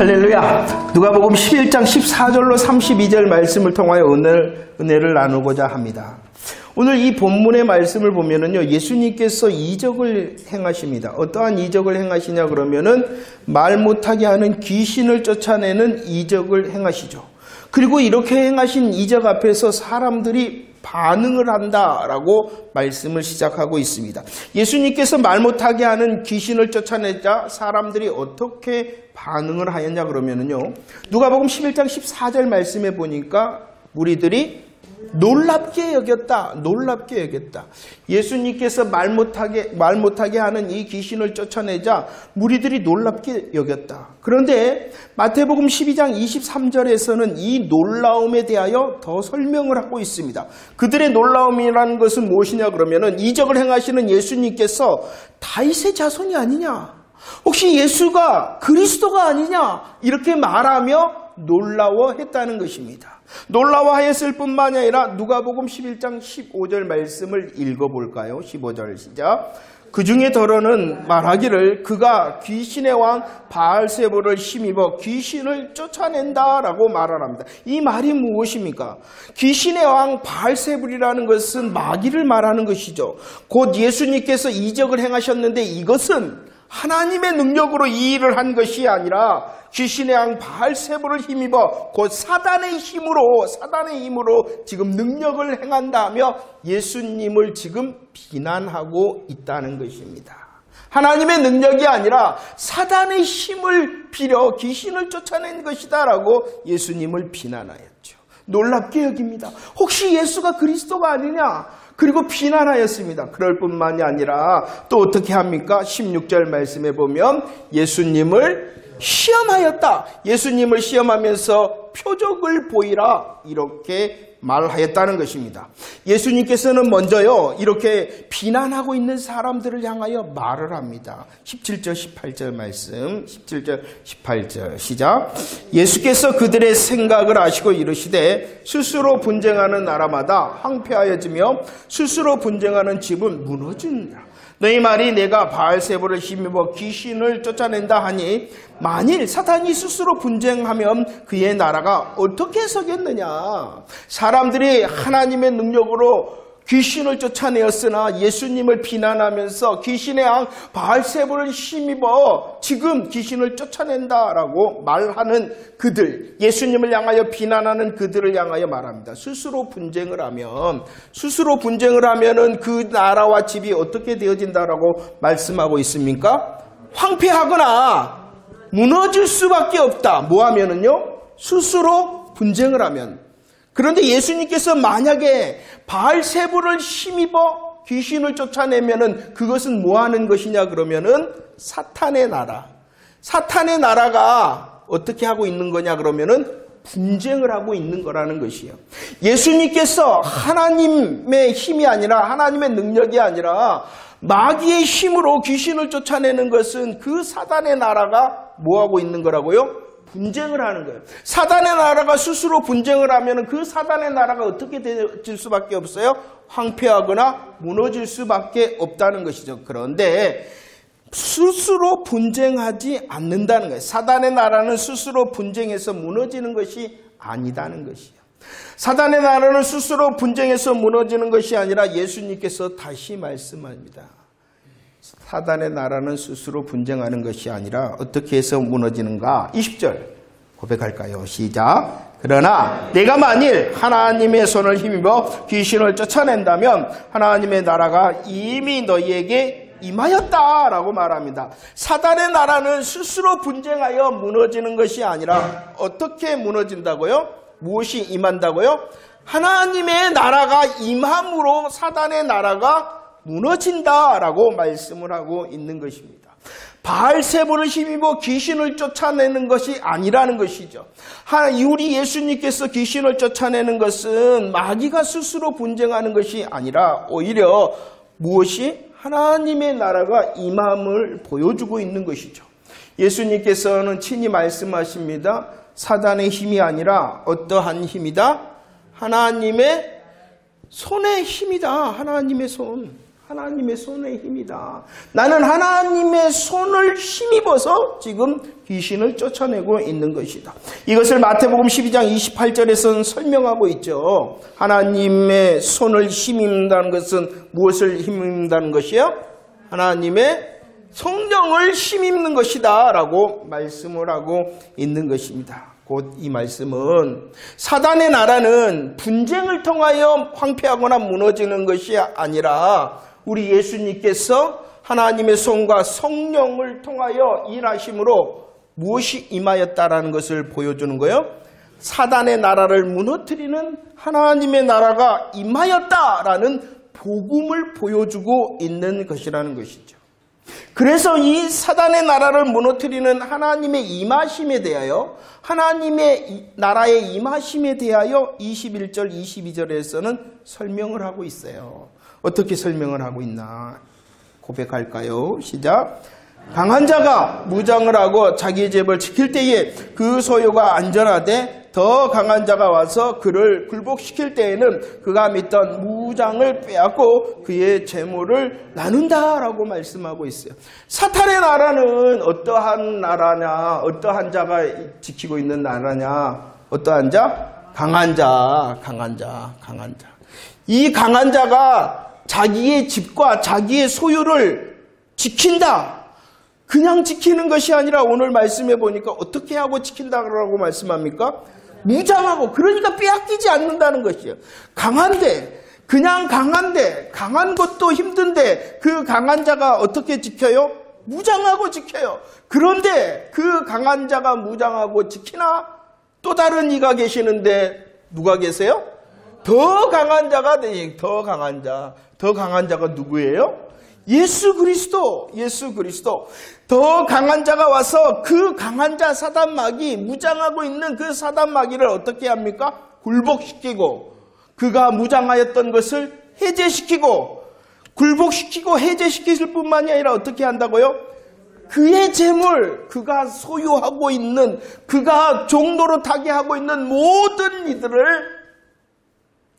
할렐루야. 누가복음 11장 14절로 32절 말씀을 통하여 은혜를 나누고자 합니다. 오늘 이 본문의 말씀을 보면은요, 예수님께서 이적을 행하십니다. 어떠한 이적을 행하시냐 그러면은 말 못하게 하는 귀신을 쫓아내는 이적을 행하시죠. 그리고 이렇게 행하신 이적 앞에서 사람들이 반응을 한다라고 말씀을 시작하고 있습니다. 예수님께서 말 못하게 하는 귀신을 쫓아내자 사람들이 어떻게 반응을 하였냐 그러면은요, 누가복음 11장 14절 말씀에 보니까 무리들이 놀랍게 여겼다. 예수님께서 말 못하게 하는 이 귀신을 쫓아내자 무리들이 놀랍게 여겼다. 그런데 마태복음 12장 23절에서는 이 놀라움에 대하여 더 설명을 하고 있습니다. 그들의 놀라움이라는 것은 무엇이냐 그러면은 이적을 행하시는 예수님께서 다윗의 자손이 아니냐, 혹시 예수가 그리스도가 아니냐, 이렇게 말하며 놀라워했다는 것입니다. 놀라워하였을 뿐만이 아니라 누가복음 11장 15절 말씀을 읽어볼까요? 15절 시작. 그 중에 더러는 말하기를 그가 귀신의 왕 바알세불을 힘입어 귀신을 쫓아낸다라고 말을 합니다. 이 말이 무엇입니까? 귀신의 왕 바알세불이라는 것은 마귀를 말하는 것이죠. 곧 예수님께서 이적을 행하셨는데 이것은 하나님의 능력으로 이 일을 한 것이 아니라 귀신의 왕 바알세불을 힘입어 곧 사단의 힘으로 지금 능력을 행한다며 예수님을 지금 비난하고 있다는 것입니다. 하나님의 능력이 아니라 사단의 힘을 빌어 귀신을 쫓아낸 것이다라고 예수님을 비난하였죠. 놀랍게 여깁니다. 혹시 예수가 그리스도가 아니냐? 그리고 비난하였습니다. 그럴 뿐만이 아니라 또 어떻게 합니까? 16절 말씀에 보면 예수님을 시험하였다. 예수님을 시험하면서 표적을 보이라, 이렇게 말하였다는 것입니다. 예수님께서는 먼저요, 이렇게 비난하고 있는 사람들을 향하여 말을 합니다. 17절 18절 말씀, 17절 18절 시작. 예수께서 그들의 생각을 아시고 이르시되 스스로 분쟁하는 나라마다 황폐하여지며 스스로 분쟁하는 집은 무너진다. 너희 말이 내가 바알세불을 힘입어 귀신을 쫓아낸다 하니 만일 사탄이 스스로 분쟁하면 그의 나라가 어떻게 서겠느냐. 사람들이 하나님의 능력으로 귀신을 쫓아내었으나 예수님을 비난하면서 귀신의 왕 바알세불을 힘입어 지금 귀신을 쫓아낸다라고 말하는 그들, 예수님을 향하여 비난하는 그들을 향하여 말합니다. 스스로 분쟁을 하면은 그 나라와 집이 어떻게 되어진다라고 말씀하고 있습니까? 황폐하거나 무너질 수밖에 없다. 뭐 하면은요? 스스로 분쟁을 하면. 그런데 예수님께서 만약에 바알세불을 힘입어 귀신을 쫓아내면은 그것은 뭐 하는 것이냐 그러면은 사탄의 나라가 어떻게 하고 있는 거냐 그러면은 분쟁을 하고 있는 거라는 것이에요. 예수님께서 하나님의 힘이 아니라, 하나님의 능력이 아니라 마귀의 힘으로 귀신을 쫓아내는 것은 그 사단의 나라가 뭐 하고 있는 거라고요? 분쟁을 하는 거예요. 사단의 나라가 스스로 분쟁을 하면 그 사단의 나라가 어떻게 될 수밖에 없어요? 황폐하거나 무너질 수밖에 없다는 것이죠. 그런데 스스로 분쟁하지 않는다는 거예요. 사단의 나라는 스스로 분쟁해서 무너지는 것이 아니다는 것이에요. 사단의 나라는 스스로 분쟁해서 무너지는 것이 아니라 예수님께서 다시 말씀합니다. 사단의 나라는 스스로 분쟁하는 것이 아니라 어떻게 해서 무너지는가? 20절 고백할까요? 시작. 그러나 내가 만일 하나님의 손을 힘입어 귀신을 쫓아낸다면 하나님의 나라가 이미 너희에게 임하였다라고 말합니다. 사단의 나라는 스스로 분쟁하여 무너지는 것이 아니라 어떻게 무너진다고요? 무엇이 임한다고요? 하나님의 나라가 임함으로 사단의 나라가 무너진다라고 말씀을 하고 있는 것입니다. 바알세불을 힘입어 귀신을 쫓아내는 것이 아니라는 것이죠. 우리 예수님께서 귀신을 쫓아내는 것은 마귀가 스스로 분쟁하는 것이 아니라 오히려 무엇이? 하나님의 나라가 임함을 보여주고 있는 것이죠. 예수님께서는 친히 말씀하십니다. 사단의 힘이 아니라 어떠한 힘이다? 하나님의 손의 힘이다. 하나님의 손. 하나님의 손의 힘이다. 나는 하나님의 손을 힘입어서 지금 귀신을 쫓아내고 있는 것이다. 이것을 마태복음 12장 28절에서는 설명하고 있죠. 하나님의 손을 힘입는다는 것은 무엇을 힘입는다는 것이요? 하나님의 성령을 힘입는 것이다 라고 말씀을 하고 있는 것입니다. 곧 이 말씀은 사단의 나라는 분쟁을 통하여 황폐하거나 무너지는 것이 아니라 우리 예수님께서 하나님의 손과 성령을 통하여 일하심으로 무엇이 임하였다라는 것을 보여주는 거예요. 사단의 나라를 무너뜨리는 하나님의 나라가 임하였다라는 복음을 보여주고 있는 것이라는 것이죠. 그래서 이 사단의 나라를 무너뜨리는 하나님의 임하심에 대하여 하나님의 나라의 임하심에 대하여 21절 22절에서는 설명을 하고 있어요. 어떻게 설명을 하고 있나 고백할까요? 시작. 강한 자가 무장을 하고 자기의 집을 지킬 때에 그 소유가 안전하되 더 강한 자가 와서 그를 굴복시킬 때에는 그가 믿던 무장을 빼앗고 그의 재물을 나눈다라고 말씀하고 있어요. 사탄의 나라는 어떠한 나라냐? 어떠한 자가 지키고 있는 나라냐? 어떠한 자? 강한 자, 강한 자, 강한 자. 이 강한 자가 자기의 집과 자기의 소유를 지킨다. 그냥 지키는 것이 아니라 오늘 말씀해 보니까 어떻게 하고 지킨다고 말씀합니까? 무장하고, 그러니까 빼앗기지 않는다는 것이에요. 강한데, 그냥 강한데, 강한 것도 힘든데 그 강한 자가 어떻게 지켜요? 무장하고 지켜요. 그런데 그 강한 자가 무장하고 지키나? 또 다른 이가 계시는데 누가 계세요? 더 강한 자가 되니, 더 강한 자. 더 강한 자가 누구예요? 예수 그리스도, 예수 그리스도. 더 강한 자가 와서 그 강한 자 사단마귀, 무장하고 있는 그 사단마귀를 어떻게 합니까? 굴복시키고, 그가 무장하였던 것을 해제시키고, 굴복시키고 해제시킬 뿐만이 아니라 어떻게 한다고요? 그의 재물, 그가 소유하고 있는, 그가 종로로 타게 하고 있는 모든 이들을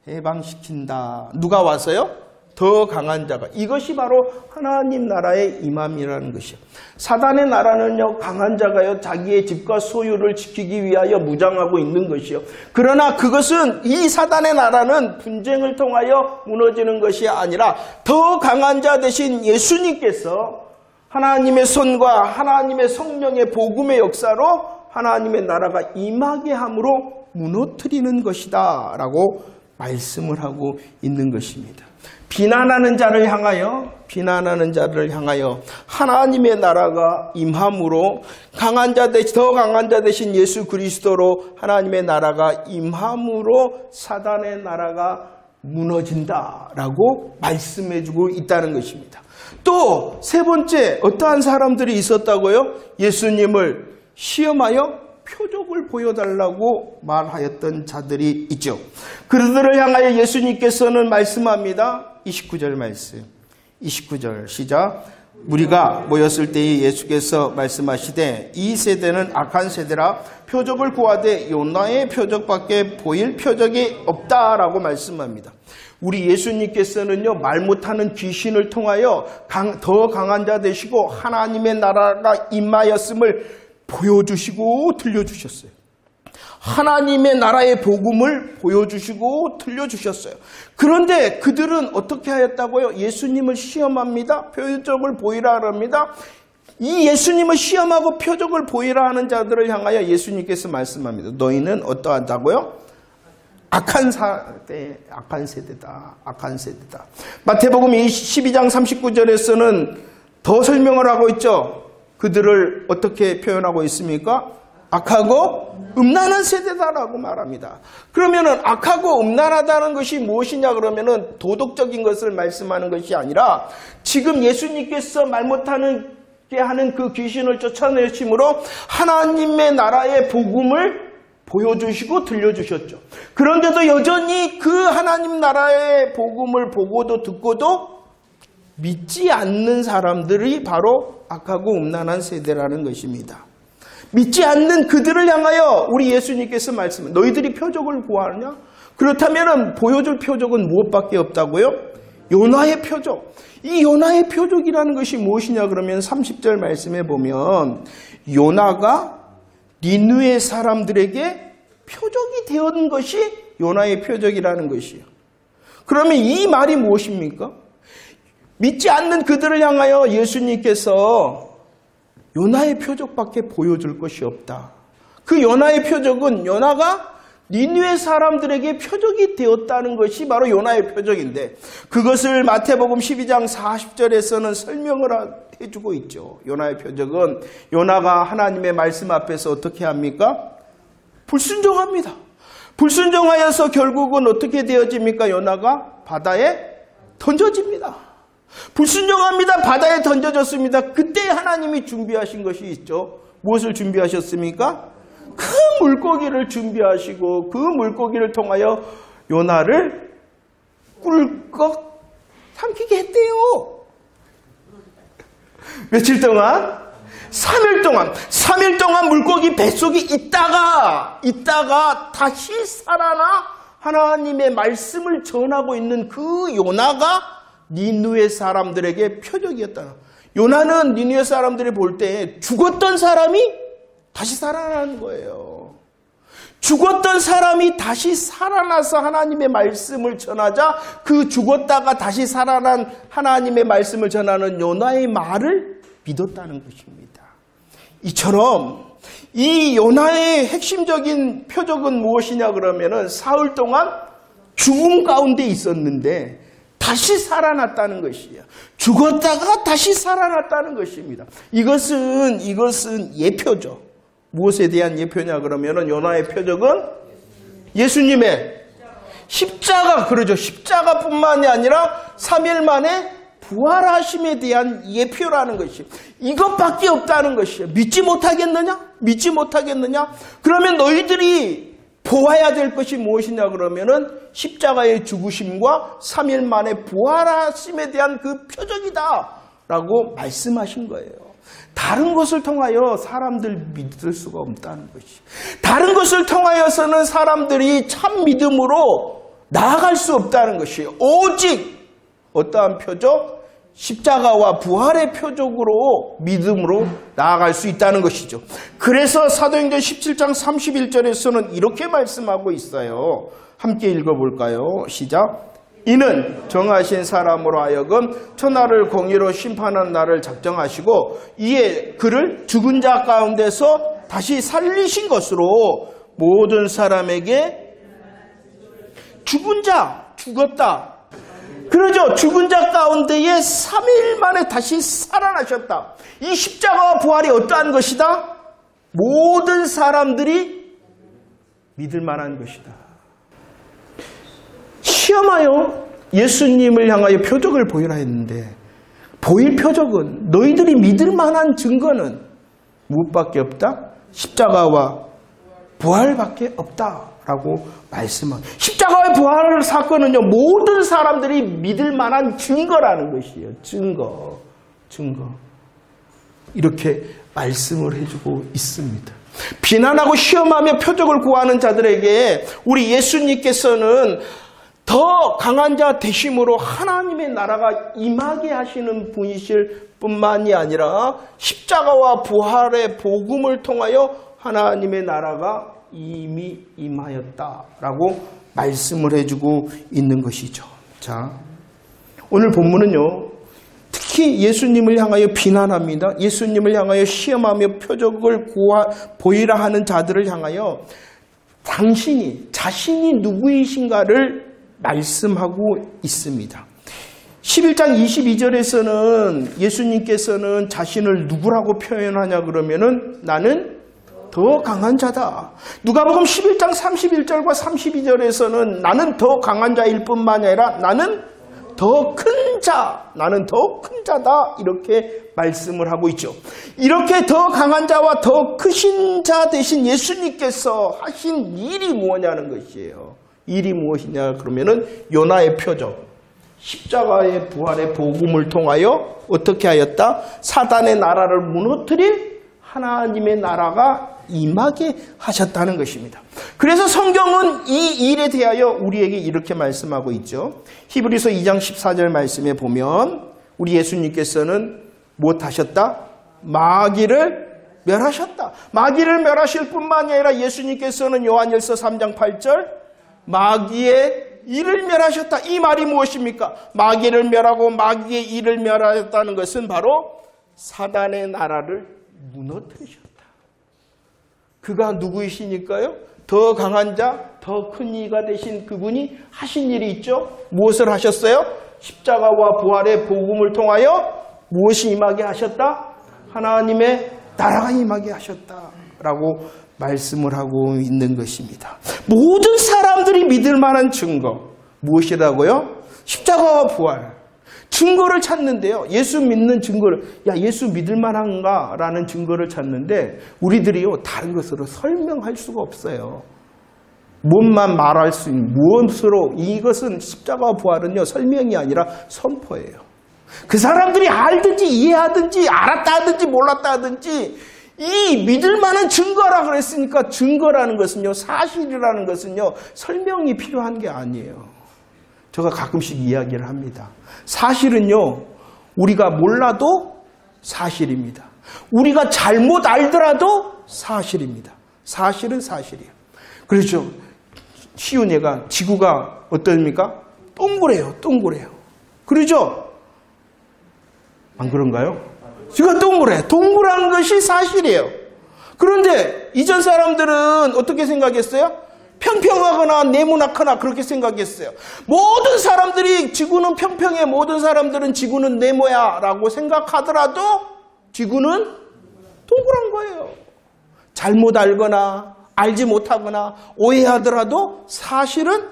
해방시킨다. 누가 와서요? 더 강한 자가. 이것이 바로 하나님 나라의 임함이라는 것이요. 사단의 나라는요, 강한 자가요, 자기의 집과 소유를 지키기 위하여 무장하고 있는 것이요. 그러나 그것은, 이 사단의 나라는 분쟁을 통하여 무너지는 것이 아니라 더 강한 자 되신 예수님께서 하나님의 손과 하나님의 성령의 복음의 역사로 하나님의 나라가 임하게 함으로 무너뜨리는 것이다 라고 말씀을 하고 있는 것입니다. 비난하는 자를 향하여 하나님의 나라가 임함으로 더 강한 자 되신 예수 그리스도로 하나님의 나라가 임함으로 사단의 나라가 무너진다라고 말씀해주고 있다는 것입니다. 또 세 번째, 어떠한 사람들이 있었다고요? 예수님을 시험하여 표적을 보여달라고 말하였던 자들이 있죠. 그들을 향하여 예수님께서는 말씀합니다. 29절 말씀. 29절 시작. 무리가 모였을 때에 예수께서 말씀하시되 이 세대는 악한 세대라 표적을 구하되 요나의 표적밖에 보일 표적이 없다라고 말씀합니다. 우리 예수님께서는요, 말 못하는 귀신을 통하여 더 강한 자 되시고 하나님의 나라가 임하였음을 보여주시고 들려주셨어요. 하나님의 나라의 복음을 보여주시고 들려주셨어요. 그런데 그들은 어떻게 하였다고요? 예수님을 시험합니다. 표적을 보이라 합니다. 이 예수님을 시험하고 표적을 보이라 하는 자들을 향하여 예수님께서 말씀합니다. 너희는 어떠하다고요? 악한 세대다. 악한 세대다. 마태복음 12장 39절에서는 더 설명을 하고 있죠. 그들을 어떻게 표현하고 있습니까? 악하고 음란한 세대다라고 말합니다. 그러면은 악하고 음란하다는 것이 무엇이냐 그러면은 도덕적인 것을 말씀하는 것이 아니라 지금 예수님께서 말 못하게 하는 그 귀신을 쫓아내심으로 하나님의 나라의 복음을 보여주시고 들려주셨죠. 그런데도 여전히 그 하나님 나라의 복음을 보고도 듣고도 믿지 않는 사람들이 바로 악하고 음란한 세대라는 것입니다. 믿지 않는 그들을 향하여 우리 예수님께서 말씀합니다. 너희들이 표적을 구하느냐? 그렇다면 보여줄 표적은 무엇밖에 없다고요? 요나의 표적. 이 요나의 표적이라는 것이 무엇이냐 그러면 30절 말씀에 보면 요나가 니느웨 사람들에게 표적이 되었던 것이 요나의 표적이라는 것이에요. 그러면 이 말이 무엇입니까? 믿지 않는 그들을 향하여 예수님께서 요나의 표적밖에 보여줄 것이 없다. 그 요나의 표적은 요나가 니느웨 사람들에게 표적이 되었다는 것이 바로 요나의 표적인데 그것을 마태복음 12장 40절에서는 설명을 해주고 있죠. 요나의 표적은 요나가 하나님의 말씀 앞에서 어떻게 합니까? 불순종합니다. 불순종하여서 결국은 어떻게 되어집니까? 요나가 바다에 던져집니다. 불순종합니다. 바다에 던져졌습니다. 그때 하나님이 준비하신 것이 있죠. 무엇을 준비하셨습니까? 그 물고기를 준비하시고 그 물고기를 통하여 요나를 꿀꺽 삼키게 했대요. 며칠 동안? 3일 동안 물고기 뱃속에 있다가 다시 살아나 하나님의 말씀을 전하고 있는 그 요나가 니느웨 사람들에게 표적이었다. 요나는 니느웨 사람들이 볼 때 죽었던 사람이 다시 살아나는 거예요. 죽었던 사람이 다시 살아나서 하나님의 말씀을 전하자 그 죽었다가 다시 살아난 하나님의 말씀을 전하는 요나의 말을 믿었다는 것입니다. 이처럼 이 요나의 핵심적인 표적은 무엇이냐 그러면은 사흘 동안 죽음 가운데 있었는데 다시 살아났다는 것이에요. 죽었다가 다시 살아났다는 것입니다. 이것은 예표죠. 무엇에 대한 예표냐 그러면은 요나의 표적은 예수님의 십자가, 그러죠. 십자가뿐만이 아니라 3일 만에 부활하심에 대한 예표라는 것이 이것밖에 없다는 것이에요. 믿지 못하겠느냐? 믿지 못하겠느냐? 그러면 너희들이 보아야 될 것이 무엇이냐 그러면은 십자가의 죽으심과 3일 만에 부활하심에 대한 그 표적이다 라고 말씀하신 거예요. 다른 것을 통하여 사람들 믿을 수가 없다는 것이. 다른 것을 통하여서는 사람들이 참 믿음으로 나아갈 수 없다는 것이에요. 오직 어떠한 표적? 십자가와 부활의 표적으로 믿음으로 나아갈 수 있다는 것이죠. 그래서 사도행전 17장 31절에서는 이렇게 말씀하고 있어요. 함께 읽어볼까요? 시작. 이는 정하신 사람으로 하여금 천하를 공의로 심판한 날을 작정하시고 이에 그를 죽은 자 가운데서 다시 살리신 것으로 모든 사람에게 죽은 자, 죽었다. 그러죠. 죽은 자 가운데에 3일 만에 다시 살아나셨다. 이 십자가와 부활이 어떠한 것이다? 모든 사람들이 믿을 만한 것이다. 시험하여 예수님을 향하여 표적을 보이라 했는데 보일 표적은 너희들이 믿을 만한 증거는 무엇밖에 없다? 십자가와 부활밖에 없다라고 말씀한 십자가와 부활 사건은요 모든 사람들이 믿을 만한 증거라는 것이에요. 증거 이렇게 말씀을 해주고 있습니다. 비난하고 시험하며 표적을 구하는 자들에게 우리 예수님께서는 더 강한 자 되심으로 하나님의 나라가 임하게 하시는 분이실 뿐만이 아니라 십자가와 부활의 복음을 통하여 하나님의 나라가 이미 임하였다라고 말씀을 해주고 있는 것이죠. 자, 오늘 본문은요. 특히 예수님을 향하여 비난합니다. 예수님을 향하여 시험하며 표적을 보이라 하는 자들을 향하여 자신이 누구이신가를 말씀하고 있습니다. 11장 22절에서는 예수님께서는 자신을 누구라고 표현하냐 그러면은 나는 더 강한 자다. 누가복음 11장 31절과 32절에서는 나는 더 강한 자일 뿐만 아니라 나는 더 큰 자, 나는 더 큰 자다 이렇게 말씀을 하고 있죠. 이렇게 더 강한 자와 더 크신 자 되신 예수님께서 하신 일이 무엇냐는 것이에요. 일이 무엇이냐 그러면은 요나의 표적, 십자가의 부활의 복음을 통하여 어떻게 하였다? 사단의 나라를 무너뜨릴 하나님의 나라가 임하게 하셨다는 것입니다. 그래서 성경은 이 일에 대하여 우리에게 이렇게 말씀하고 있죠. 히브리서 2장 14절 말씀에 보면 우리 예수님께서는 무엇하셨다? 마귀를 멸하셨다. 마귀를 멸하실 뿐만이 아니라 예수님께서는 요한일서 3장 8절 마귀의 일을 멸하셨다. 이 말이 무엇입니까? 마귀를 멸하고 마귀의 일을 멸하였다는 것은 바로 사단의 나라를 무너뜨리셨다. 그가 누구이시니까요? 더 강한 자, 더 큰 이가 되신 그분이 하신 일이 있죠. 무엇을 하셨어요? 십자가와 부활의 복음을 통하여 무엇이 임하게 하셨다? 하나님의 나라가 임하게 하셨다라고 말씀을 하고 있는 것입니다. 모든 사람들이 믿을 만한 증거 무엇이라고요? 십자가와 부활. 증거를 찾는데요. 예수 믿는 증거를 예수 믿을 만한가? 라는 증거를 찾는데 우리들이요 다른 것으로 설명할 수가 없어요. 무엇만 말할 수 있는 무엇으로 이것은 십자가와 부활은요 설명이 아니라 선포예요. 그 사람들이 알든지 이해하든지 알았다 하든지 몰랐다 하든지 이 믿을 만한 증거라 그랬으니까 증거라는 것은요 사실이라는 것은요 설명이 필요한 게 아니에요. 제가 가끔씩 이야기를 합니다. 사실은요 우리가 몰라도 사실입니다. 우리가 잘못 알더라도 사실입니다. 사실은 사실이에요. 그렇죠. 쉬운 예가 지구가 어떻습니까? 동그래요. 동그래요. 그러죠? 안 그런가요? 지구가 동그래. 동그란 것이 사실이에요. 그런데 이전 사람들은 어떻게 생각했어요? 평평하거나 네모나거나 그렇게 생각했어요. 모든 사람들이 지구는 평평해. 모든 사람들은 지구는 네모야 라고 생각하더라도 지구는 동그란 거예요. 잘못 알거나 알지 못하거나 오해하더라도 사실은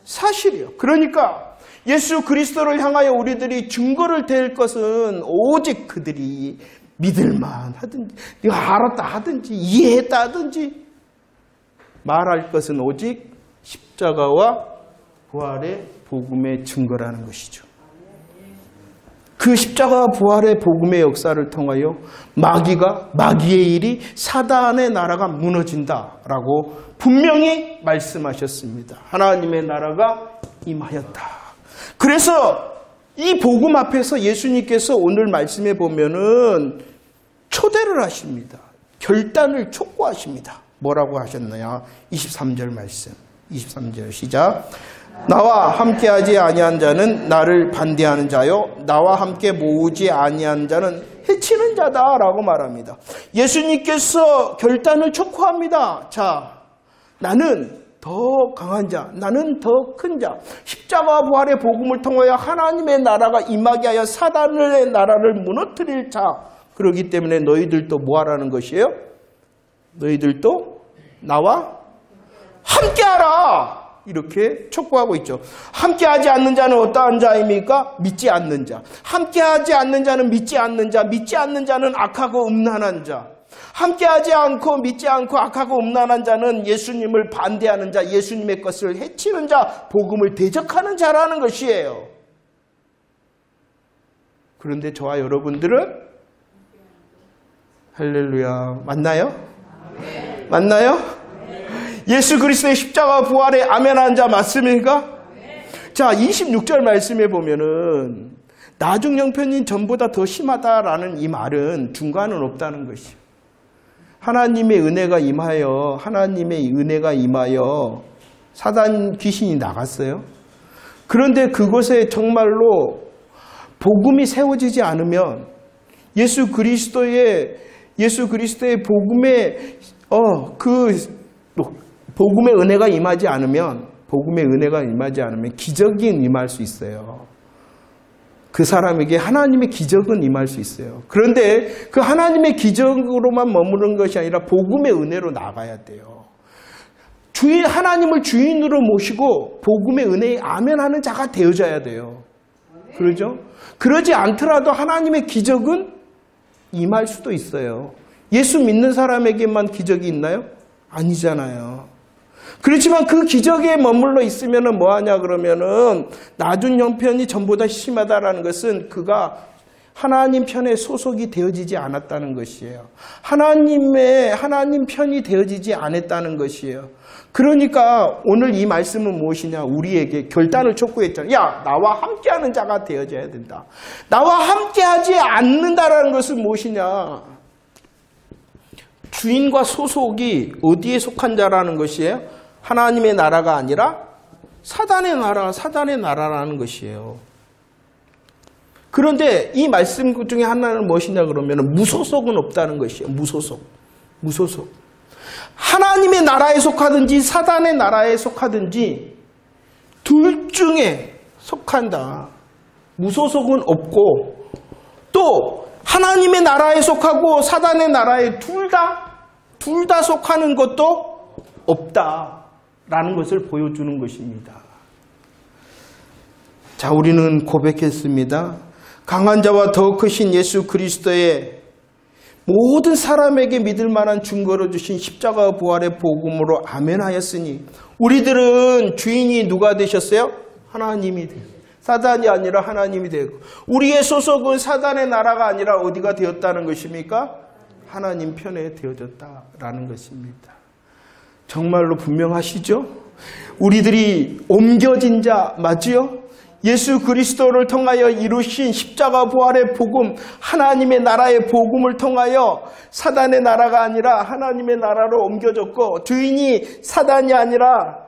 사실이에요. 그러니까 예수 그리스도를 향하여 우리들이 증거를 댈 것은 오직 그들이 믿을만 하든지 네가 알았다 하든지 이해했다 하든지 말할 것은 오직 십자가와 부활의 복음의 증거라는 것이죠. 그 십자가와 부활의 복음의 역사를 통하여 마귀의 일이 사단의 나라가 무너진다라고 분명히 말씀하셨습니다. 하나님의 나라가 임하였다. 그래서 이 복음 앞에서 예수님께서 오늘 말씀에 보면은 초대를 하십니다. 결단을 촉구하십니다. 뭐라고 하셨나요? 23절 말씀. 23절 시작. 나와 함께하지 아니한 자는 나를 반대하는 자요 나와 함께 모으지 아니한 자는 해치는 자다라고 말합니다. 예수님께서 결단을 촉구합니다. 자, 나는 더 강한 자, 나는 더 큰 자, 십자가 부활의 복음을 통하여 하나님의 나라가 임하게 하여 사단의 나라를 무너뜨릴 자. 그렇기 때문에 너희들도 뭐 하라는 것이에요? 너희들도 나와 함께하라. 이렇게 촉구하고 있죠. 함께하지 않는 자는 어떠한 자입니까? 믿지 않는 자. 함께하지 않는 자는 믿지 않는 자. 믿지 않는 자는 악하고 음란한 자. 함께하지 않고 믿지 않고 악하고 음란한 자는 예수님을 반대하는 자, 예수님의 것을 해치는 자, 복음을 대적하는 자라는 것이에요. 그런데 저와 여러분들은 할렐루야 맞나요? 맞나요? 예수 그리스도의 십자가 부활에 아멘한 자 맞습니까? 자, 26절 말씀에 보면은 나중 형편이 전보다 더 심하다라는 이 말은 중간은 없다는 것이요. 하나님의 은혜가 임하여 사단 귀신이 나갔어요. 그런데 그곳에 정말로 복음이 세워지지 않으면 예수 그리스도의 복음의 은혜가 임하지 않으면 기적이 임할 수 있어요. 그 사람에게 하나님의 기적은 임할 수 있어요. 그런데 그 하나님의 기적으로만 머무는 것이 아니라 복음의 은혜로 나가야 돼요. 하나님을 주인으로 모시고 복음의 은혜에 아멘하는 자가 되어져야 돼요. 그러죠? 그러지 않더라도 하나님의 기적은 임할 수도 있어요. 예수 믿는 사람에게만 기적이 있나요? 아니잖아요. 그렇지만 그 기적에 머물러 있으면은 뭐하냐 그러면은 나중 형편이 전보다 심하다라는 것은 그가 하나님 편에 소속이 되어지지 않았다는 것이에요. 하나님 편이 되어지지 않았다는 것이에요. 그러니까 오늘 이 말씀은 무엇이냐? 우리에게 결단을 촉구했잖아요. 야, 나와 함께하는 자가 되어져야 된다. 나와 함께하지 않는다라는 것은 무엇이냐? 주인과 소속이 어디에 속한 자라는 것이에요? 하나님의 나라가 아니라 사단의 나라라는 것이에요. 그런데 이 말씀 중에 하나는 무엇이냐 그러면 무소속은 없다는 것이에요. 무소속. 하나님의 나라에 속하든지 사단의 나라에 속하든지 둘 중에 속한다. 무소속은 없고 또 하나님의 나라에 속하고 사단의 나라에 둘 다 속하는 것도 없다라는 것을 보여주는 것입니다. 자, 우리는 고백했습니다. 강한 자와 더 크신 예수 그리스도의 모든 사람에게 믿을 만한 증거로 주신 십자가 부활의 복음으로 아멘하였으니 우리들은 주인이 누가 되셨어요? 하나님이 되고 사단이 아니라 하나님이 되고 우리의 소속은 사단의 나라가 아니라 어디가 되었다는 것입니까? 하나님 편에 되어졌다라는 것입니다. 정말로 분명하시죠? 우리들이 옮겨진 자 맞지요? 예수 그리스도를 통하여 이루신 십자가 부활의 복음, 하나님의 나라의 복음을 통하여 사단의 나라가 아니라 하나님의 나라로 옮겨졌고 주인이 사단이 아니라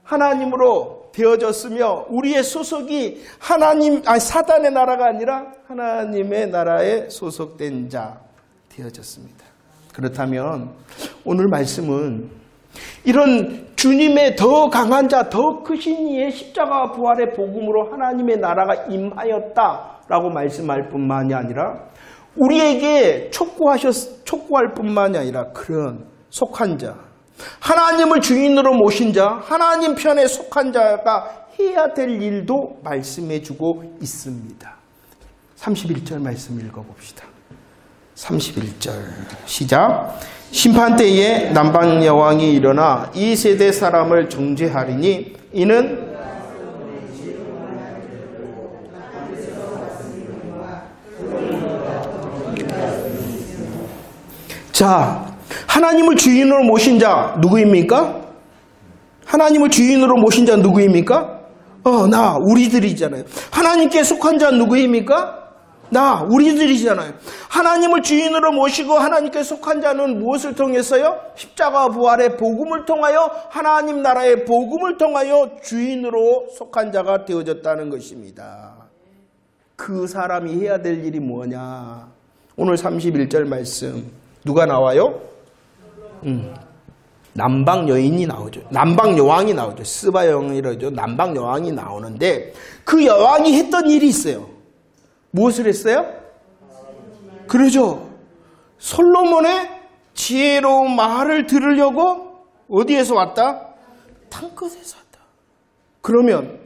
하나님으로 되어졌으며 우리의 소속이 사단의 나라가 아니라 하나님의 나라에 소속된 자 되어졌습니다. 그렇다면 오늘 말씀은 이런 주님의 더 강한 자, 더 크신 이의 십자가 부활의 복음으로 하나님의 나라가 임하였다라고 말씀할 뿐만이 아니라 우리에게 촉구할 뿐만이 아니라 그런 속한 자, 하나님을 주인으로 모신 자, 하나님 편에 속한 자가 해야 될 일도 말씀해 주고 있습니다. 31절 말씀 읽어봅시다. 31절 시작. 심판 때에 남방 여왕이 일어나 이 세대 사람을 정죄하리니 이는 자, 하나님을 주인으로 모신 자 누구입니까? 하나님을 주인으로 모신 자 누구입니까? 우리들이잖아요. 하나님께 속한 자 누구입니까? 우리들이잖아요. 하나님을 주인으로 모시고 하나님께 속한 자는 무엇을 통해서요? 십자가 부활의 복음을 통하여 하나님 나라의 복음을 통하여 주인으로 속한 자가 되어졌다는 것입니다. 그 사람이 해야 될 일이 뭐냐? 오늘 31절 말씀 누가 나와요? 남방 여인이 나오죠. 남방 여왕이 나오죠. 스바 여왕이라죠. 남방 여왕이 나오는데 그 여왕이 했던 일이 있어요. 무엇을 했어요? 그러죠. 솔로몬의 지혜로운 말을 들으려고 어디에서 왔다? 땅끝에서 왔다. 그러면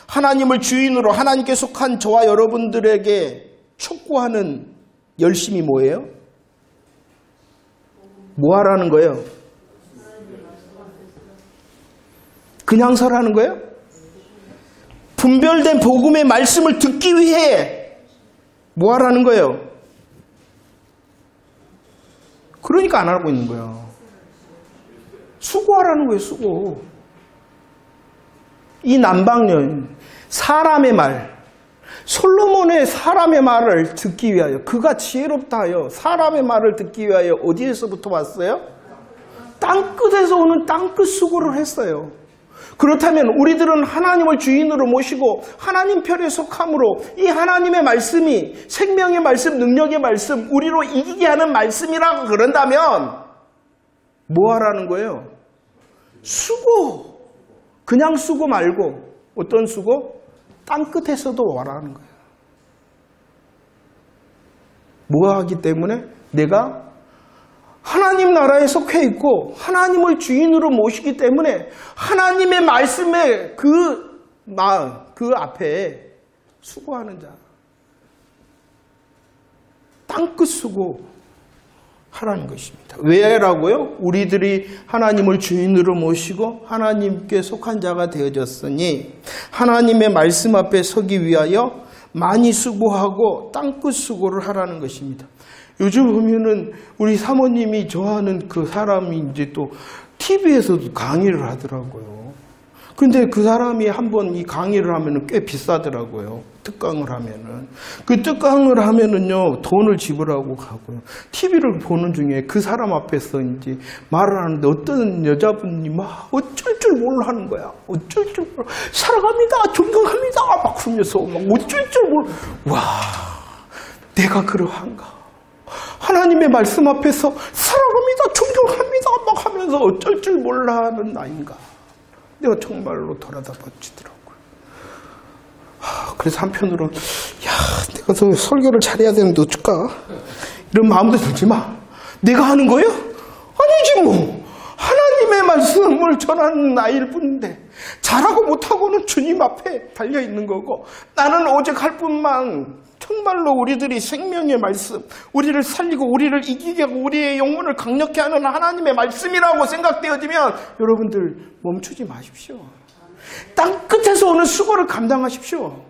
하나님을 주인으로 하나님께 속한 저와 여러분들에게 촉구하는 열심이 뭐예요? 뭐 하라는 거예요? 그냥 서라는 거예요? 분별된 복음의 말씀을 듣기 위해 뭐 하라는 거예요? 그러니까 안 하고 있는 거예요. 수고하라는 거예요, 수고. 이 남방여인, 사람의 말, 솔로몬의 사람의 말을 듣기 위하여, 그가 지혜롭다 하여 사람의 말을 듣기 위하여 어디에서부터 왔어요? 땅끝에서 오는 땅끝 수고를 했어요. 그렇다면 우리들은 하나님을 주인으로 모시고 하나님 편에 속함으로 이 하나님의 말씀이 생명의 말씀, 능력의 말씀, 우리로 이기게 하는 말씀이라고 그런다면 뭐 하라는 거예요? 수고! 그냥 수고 말고 어떤 수고? 땅끝에서도 와라는 거예요. 뭐 하기 때문에? 내가 하나님 나라에 속해 있고 하나님을 주인으로 모시기 때문에 하나님의 말씀에 그 앞에 수고하는 자. 땅끝 수고 하라는 것입니다. 왜라고요? 우리들이 하나님을 주인으로 모시고 하나님께 속한 자가 되어졌으니 하나님의 말씀 앞에 서기 위하여 많이 수고하고 땅끝 수고를 하라는 것입니다. 요즘 보면은 우리 사모님이 좋아하는 그 사람이 이제 또 TV에서도 강의를 하더라고요. 근데 그 사람이 한번 이 강의를 하면은 꽤 비싸더라고요. 특강을 하면은. 그 특강을 하면은요, 돈을 지불하고 가고요. TV를 보는 중에 그 사람 앞에서 이제 말을 하는데 어떤 여자분이 막 어쩔 줄 몰라 하는 거야. 어쩔 줄 몰라. 사랑합니다. 존경합니다. 막 그러면서 막 어쩔 줄 몰라. 와, 내가 그러한가. 하나님의 말씀 앞에서 사랑합니다. 존경합니다. 막 하면서 어쩔 줄 몰라 하는 나인가. 내가 정말로 돌아다보지더라고요. 그래서 한편으로는 내가 더 설교를 잘해야 되는데 어쩔까? 이런 마음도 들지만 내가 하는 거예요? 아니지 뭐. 하나님의 말씀을 전하는 나일 뿐인데 잘하고 못하고는 주님 앞에 달려있는 거고 나는 오직 할 뿐만 정말로 우리들이 생명의 말씀, 우리를 살리고 우리를 이기게 하고 우리의 영혼을 강력케 하는 하나님의 말씀이라고 생각되어지면 여러분들 멈추지 마십시오. 땅끝에서 오는 수고를 감당하십시오.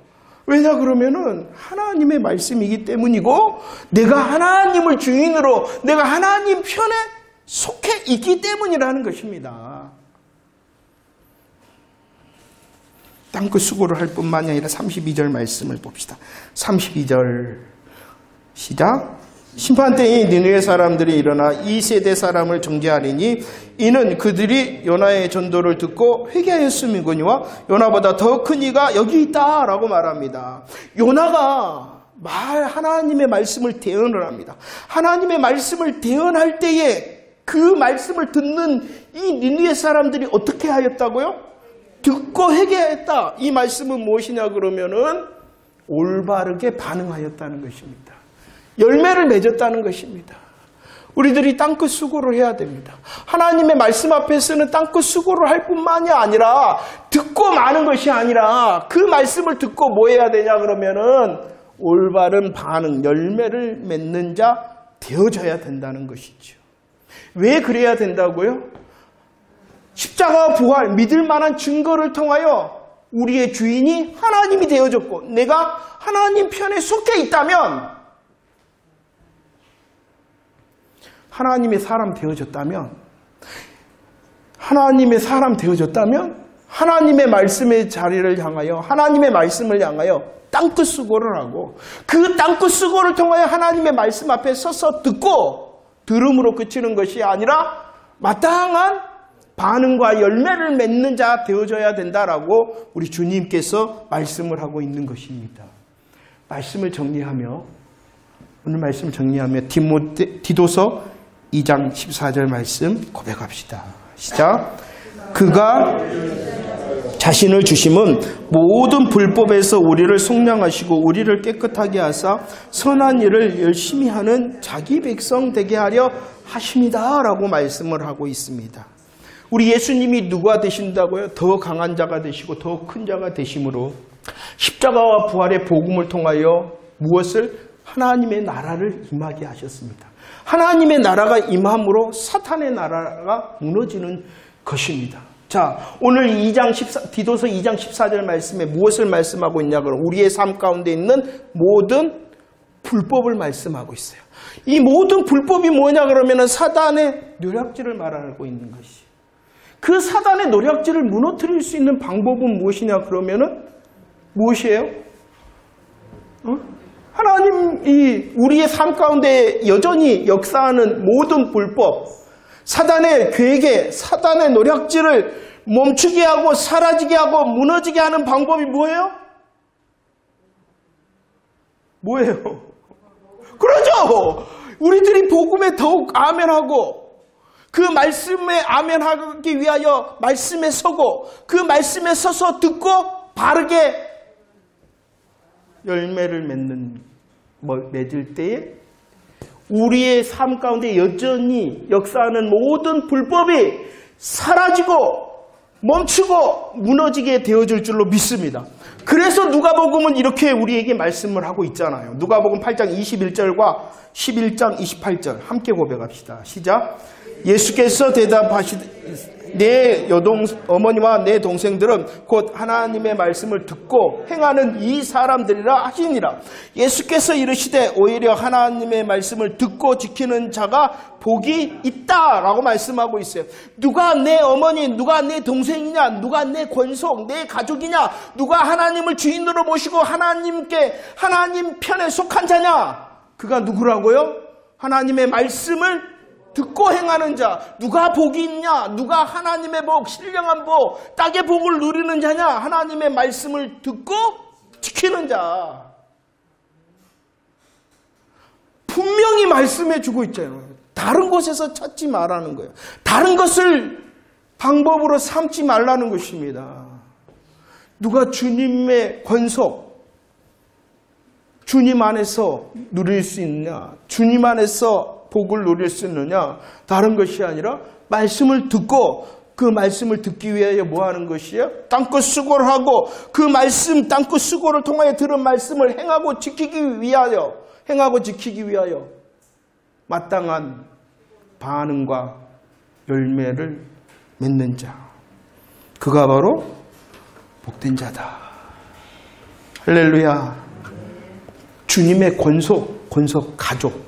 왜냐 그러면은 하나님의 말씀이기 때문이고 내가 하나님을 주인으로 내가 하나님 편에 속해 있기 때문이라는 것입니다. 땅끝 수고를 할 뿐만이 아니라 32절 말씀을 봅시다. 32절 시작. 심판때에 니느웨 사람들이 일어나 이 세대 사람을 정죄하리니 이는 그들이 요나의 전도를 듣고 회개하였음이거니와 요나보다 더 큰 이가 여기 있다라고 말합니다. 요나가 하나님의 말씀을 대언을 합니다. 하나님의 말씀을 대언할 때에 그 말씀을 듣는 이 니느웨 사람들이 어떻게 하였다고요? 듣고 회개했다. 이 말씀은 무엇이냐 그러면은 올바르게 반응하였다는 것입니다. 열매를 맺었다는 것입니다. 우리들이 땅끝 수고를 해야 됩니다. 하나님의 말씀 앞에서는 땅끝 수고를 할 뿐만이 아니라 듣고 마는 것이 아니라 그 말씀을 듣고 뭐 해야 되냐 그러면은 올바른 반응, 열매를 맺는 자 되어져야 된다는 것이죠. 왜 그래야 된다고요? 십자가와 부활, 믿을 만한 증거를 통하여 우리의 주인이 하나님이 되어졌고 내가 하나님 편에 속해 있다면 하나님의 사람 되어졌다면 하나님의 말씀의 자리를 향하여 하나님의 말씀을 향하여 땅끝 수고를 하고 그 땅끝 수고를 통하여 하나님의 말씀 앞에 서서 듣고 들음으로 그치는 것이 아니라 마땅한 반응과 열매를 맺는 자 되어져야 된다라고 우리 주님께서 말씀을 하고 있는 것입니다. 말씀을 정리하며 오늘 말씀을 정리하며 디도서 2장 14절 말씀 고백합시다. 시작. 그가 자신을 주심은 모든 불법에서 우리를 속량하시고 우리를 깨끗하게 하사 선한 일을 열심히 하는 자기 백성 되게 하려 하십니다 라고 말씀을 하고 있습니다. 우리 예수님이 누가 되신다고요? 더 강한 자가 되시고 더 큰 자가 되심으로 십자가와 부활의 복음을 통하여 무엇을? 하나님의 나라를 임하게 하셨습니다. 하나님의 나라가 임함으로 사탄의 나라가 무너지는 것입니다. 자, 오늘 디도서 2장 14절 말씀에 무엇을 말씀하고 있냐 그러면 우리의 삶 가운데 있는 모든 불법을 말씀하고 있어요. 이 모든 불법이 뭐냐 그러면 사단의 노략질을 말하고 있는 것이. 그 사단의 노략질을 무너뜨릴 수 있는 방법은 무엇이냐 그러면은 무엇이에요? 하나님이 우리의 삶 가운데 여전히 역사하는 모든 불법, 사단의 괴계, 사단의 노략질을 멈추게 하고 사라지게 하고 무너지게 하는 방법이 뭐예요? 뭐예요? 그러죠! 우리들이 복음에 더욱 아멘하고 그 말씀에 아멘하기 위하여 말씀에 서고 그 말씀에 서서 듣고 바르게 열매를 맺을 때에 우리의 삶 가운데 여전히 역사하는 모든 불법이 사라지고 멈추고 무너지게 되어질 줄로 믿습니다. 그래서 누가복음은 이렇게 우리에게 말씀을 하고 있잖아요. 누가복음 8장 21절과 11장 28절 함께 고백합시다. 시작. 예수께서 내 어머니와 내 동생들은 곧 하나님의 말씀을 듣고 행하는 이 사람들이라 하시니라. 예수께서 이르시되 오히려 하나님의 말씀을 듣고 지키는 자가 복이 있다라고 말씀하고 있어요. 누가 내 어머니, 누가 내 동생이냐, 누가 내 권속, 내 가족이냐, 누가 하나님을 주인으로 모시고 하나님 편에 속한 자냐? 그가 누구라고요? 하나님의 말씀을 듣고 행하는 자. 누가 복이 있냐? 누가 하나님의 복, 신령한 복, 땅의 복을 누리는 자냐? 하나님의 말씀을 듣고 지키는 자. 분명히 말씀해 주고 있잖아요. 다른 곳에서 찾지 말라는 거예요. 다른 것을 방법으로 삼지 말라는 것입니다. 누가 주님의 권속, 주님 안에서 누릴 수 있느냐, 주님 안에서 복을 누릴 수 있느냐, 다른 것이 아니라 말씀을 듣고 그 말씀을 듣기 위하여 뭐 하는 것이에요? 땅끝 수고를 하고 그 말씀, 땅끝 수고를 통하여 들은 말씀을 행하고 지키기 위하여 마땅한 반응과 열매를 맺는 자. 그가 바로 복된 자다. 할렐루야. 주님의 권속 가족,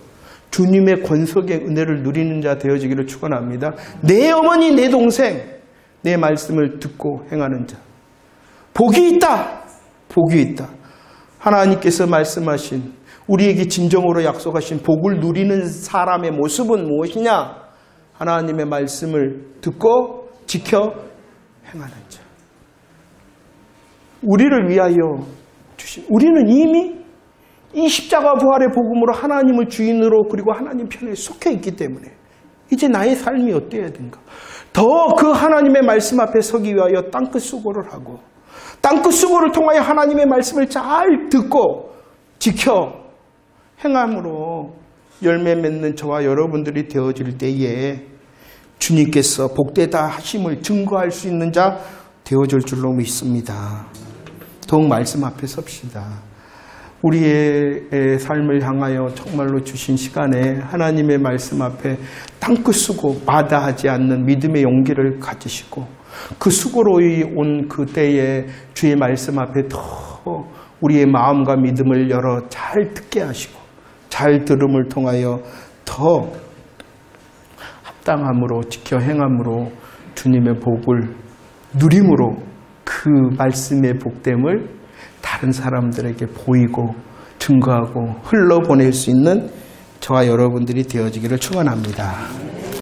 주님의 권속의 은혜를 누리는 자 되어지기를 축원합니다. 내 어머니, 내 동생, 내 말씀을 듣고 행하는 자. 복이 있다. 복이 있다. 하나님께서 말씀하신, 우리에게 진정으로 약속하신 복을 누리는 사람의 모습은 무엇이냐? 하나님의 말씀을 듣고 지켜 행하는 자. 우리를 위하여 주신, 우리는 이미 이 십자가 부활의 복음으로 하나님을 주인으로 그리고 하나님 편에 속해 있기 때문에 이제 나의 삶이 어때야 된가? 더 그 하나님의 말씀 앞에 서기 위하여 땅끝 수고를 하고 땅끝 수고를 통하여 하나님의 말씀을 잘 듣고 지켜 행함으로 열매 맺는 저와 여러분들이 되어질 때에 주님께서 복되다 하심을 증거할 수 있는 자 되어질 줄로 믿습니다. 더욱 말씀 앞에 섭시다. 우리의 삶을 향하여 정말로 주신 시간에 하나님의 말씀 앞에 땅끝 수고 마다하지 않는 믿음의 용기를 가지시고 그 수고로 온 그때에 주의 말씀 앞에 더 우리의 마음과 믿음을 열어 잘 듣게 하시고 잘 들음을 통하여 더 합당함으로 지켜 행함으로 주님의 복을 누림으로 그 말씀의 복됨을 다른 사람들에게 보이고 증거하고 흘러보낼 수 있는 저와 여러분들이 되어지기를 축원합니다.